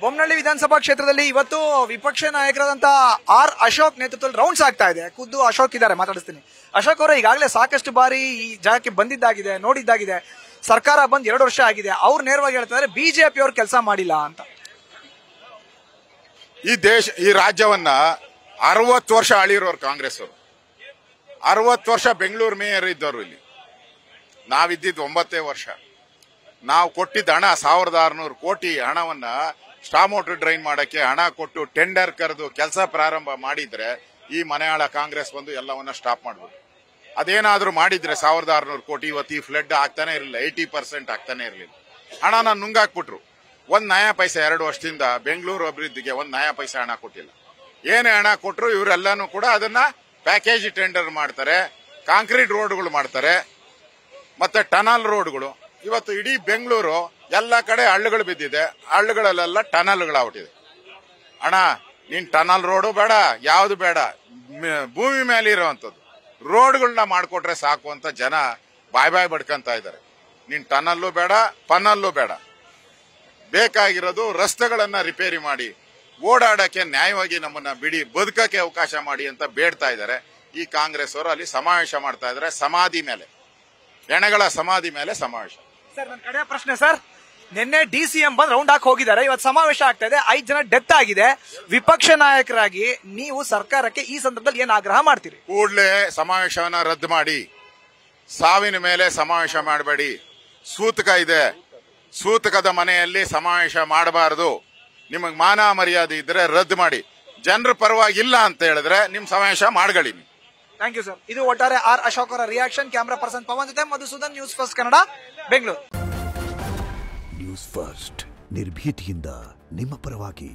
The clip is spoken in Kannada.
ಬೊಮ್ಮನಹಳ್ಳಿ ವಿಧಾನಸಭಾ ಕ್ಷೇತ್ರದಲ್ಲಿ ಇವತ್ತು ವಿಪಕ್ಷ ನಾಯಕರಾದಂತ ಆರ್ ಅಶೋಕ್ ನೇತೃತ್ವದಲ್ಲಿ ರೌಂಡ್ಸ್ ಆಗ್ತಾ ಇದೆ. ಖುದ್ದು ಅಶೋಕ್ ಇದ್ದಾರೆ, ಮಾತಾಡಿಸ್ತೀನಿ. ಅಶೋಕ್ ಅವರು ಈಗಾಗಲೇ ಸಾಕಷ್ಟು ಬಾರಿ ಈ ಜಾಗಕ್ಕೆ ಬಂದಿದ್ದಾಗಿದೆ, ನೋಡಿದ್ದಾಗಿದೆ. ಸರ್ಕಾರ ಬಂದ್ 2 ವರ್ಷ ಆಗಿದೆ. ಅವ್ರು ನೇರವಾಗಿ ಹೇಳ್ತಾರೆ ಬಿಜೆಪಿ ಅವ್ರು ಕೆಲಸ ಮಾಡಿಲ್ಲ ಅಂತ. ಈ ರಾಜ್ಯವನ್ನ 60 ವರ್ಷ ಆಳಿರೋರು ಕಾಂಗ್ರೆಸ್ ಅವರು. 60 ವರ್ಷ ಬೆಂಗಳೂರು ಮೇಯರ್ ಇದ್ದವರು. ಇಲ್ಲಿ ನಾವಿದ್ದಿದ್ದು 9 ವರ್ಷ. ನಾವು ಕೊಟ್ಟಿದ್ದ ಹಣ 1600 ಕೋಟಿ ಹಣವನ್ನ ಸ್ಟಾಮೋಟರ್ ಡ್ರೈನ್ ಮಾಡಕ್ಕೆ ಹಣ ಕೊಟ್ಟು ಟೆಂಡರ್ ಕರೆದು ಕೆಲಸ ಪ್ರಾರಂಭ ಮಾಡಿದ್ರೆ ಈ ಮನೆಯಾಳ ಕಾಂಗ್ರೆಸ್ ಬಂದು ಎಲ್ಲವನ್ನ ಸ್ಟಾಪ್ ಮಾಡಬಹುದು. ಅದೇನಾದ್ರೂ ಮಾಡಿದ್ರೆ 1600 ಕೋಟಿ ಇವತ್ತು ಈ ಫ್ಲಡ್ ಆಗ್ತಾನೆ ಇರಲಿಲ್ಲ, 80% ಆಗ್ತಾನೆ ಇರಲಿಲ್ಲ. ಹಣನ ನುಂಗಾಕ್ಬಿಟ್ರು. 1 ನಯಾ ಪೈಸೆ 2 ವರ್ಷದಿಂದ ಬೆಂಗಳೂರು ಅಭಿವೃದ್ಧಿಗೆ 1 ನಯಾ ಪೈಸೆ ಹಣ ಕೊಟ್ಟಿಲ್ಲ. ಏನೇ ಹಣ ಕೊಟ್ಟರು ಇವರೆಲ್ಲಾನು ಕೂಡ ಅದನ್ನ ಪ್ಯಾಕೇಜ್ ಟೆಂಡರ್ ಮಾಡ್ತಾರೆ, ಕಾಂಕ್ರೀಟ್ ರೋಡ್ಗಳು ಮಾಡ್ತಾರೆ, ಮತ್ತೆ ಟನಲ್ ರೋಡ್ಗಳು. ಇವತ್ತು ಇಡೀ ಬೆಂಗಳೂರು ಎಲ್ಲ ಕಡೆ ಹಳ್ಳಿಗಳು ಬಿದ್ದಿದೆ, ಹಳ್ಳಿಗಳಲ್ಲೆಲ್ಲ ಟನಲ್ಗಳಾಗ್ಬಿಟ್ಟಿದೆ. ಅಣ್ಣ ನೀನ್ ಟನಲ್ ರೋಡು ಬೇಡ, ಯಾವ್ದು ಬೇಡ, ಭೂಮಿ ಮೇಲೆ ಇರುವಂತದ್ದು ರೋಡ್ಗಳನ್ನ ಮಾಡ್ಕೊಟ್ರೆ ಸಾಕು ಅಂತ ಜನ ಬಾಯ್ ಬಡ್ಕಂತ ಇದ್ದಾರೆ. ನೀನ್ ಟನಲ್ಲು ಬೇಡ, ಪನಲ್ಲು ಬೇಡ, ಬೇಕಾಗಿರೋದು ರಸ್ತೆಗಳನ್ನ ರಿಪೇರಿ ಮಾಡಿ ಓಡಾಡಕ್ಕೆ ನ್ಯಾಯವಾಗಿ ನಮ್ಮನ್ನ ಬಿಡಿ, ಬದುಕಕ್ಕೆ ಅವಕಾಶ ಮಾಡಿ ಅಂತ ಬೇಡ್ತಾ ಇದ್ದಾರೆ. ಈ ಕಾಂಗ್ರೆಸ್ ಅವರು ಅಲ್ಲಿ ಸಮಾವೇಶ ಮಾಡ್ತಾ ಇದ್ದಾರೆ. ಸಮಾಧಿ ಮೇಲೆ, ಹೆಣಗಳ ಸಮಾಧಿ ಮೇಲೆ ಸಮಾವೇಶ. ಸರ್, ನನ್ನ ಕಡೆ ಪ್ರಶ್ನೆ ಸರ್, ನಿನ್ನೆ ಡಿಸಿಎಂ ಬಂದ್ ರೌಂಡ್ ಹಾಕಿ ಹೋಗಿದ್ದಾರೆ. ಇವತ್ತು ಸಮಾವೇಶ ಆಗ್ತಾ ಇದೆ, 5 ಜನ ಡೆತ್ ಆಗಿದೆ. ವಿಪಕ್ಷ ನಾಯಕರಾಗಿ ನೀವು ಸರ್ಕಾರಕ್ಕೆ ಈ ಸಂದರ್ಭದಲ್ಲಿ ಏನ್ ಆಗ್ರಹ ಮಾಡ್ತೀರಿ? ಕೂಡಲೇ ಸಮಾವೇಶವನ್ನ ರದ್ದು ಮಾಡಿ, ಸಾವಿನ ಮೇಲೆ ಸಮಾವೇಶ ಮಾಡಬೇಡಿ. ಸೂತಕ ಇದೆ, ಸೂತಕದ ಮನೆಯಲ್ಲಿ ಸಮಾವೇಶ ಮಾಡಬಾರದು. ನಿಮಗ್ ಮಾನ ಮರ್ಯಾದೆ ಇದ್ರೆ ರದ್ದು ಮಾಡಿ. ಜನರ ಪರವಾಗಿಲ್ಲ ಅಂತ ಹೇಳಿದ್ರೆ ನಿಮ್ ಸಮಾವೇಶ ಮಾಡ್ಕೊಳ್ಳಿ. Thank you sir. ಇದು ಒಟ್ಟಾರೆ ಆರ್ ಅಶೋಕ್ ಅವರ ರಿಯಾಕ್ಷನ್. ಕ್ಯಾಮರಾ ಪರ್ಸನ್ ಪವನ್ ಜೊತೆ Madhusudan, news first Kannada, Bengaluru. News first ನಿರ್ಭೀತಿಯಿಂದ ನಿಮ್ಮ ಪರವಾಗಿ.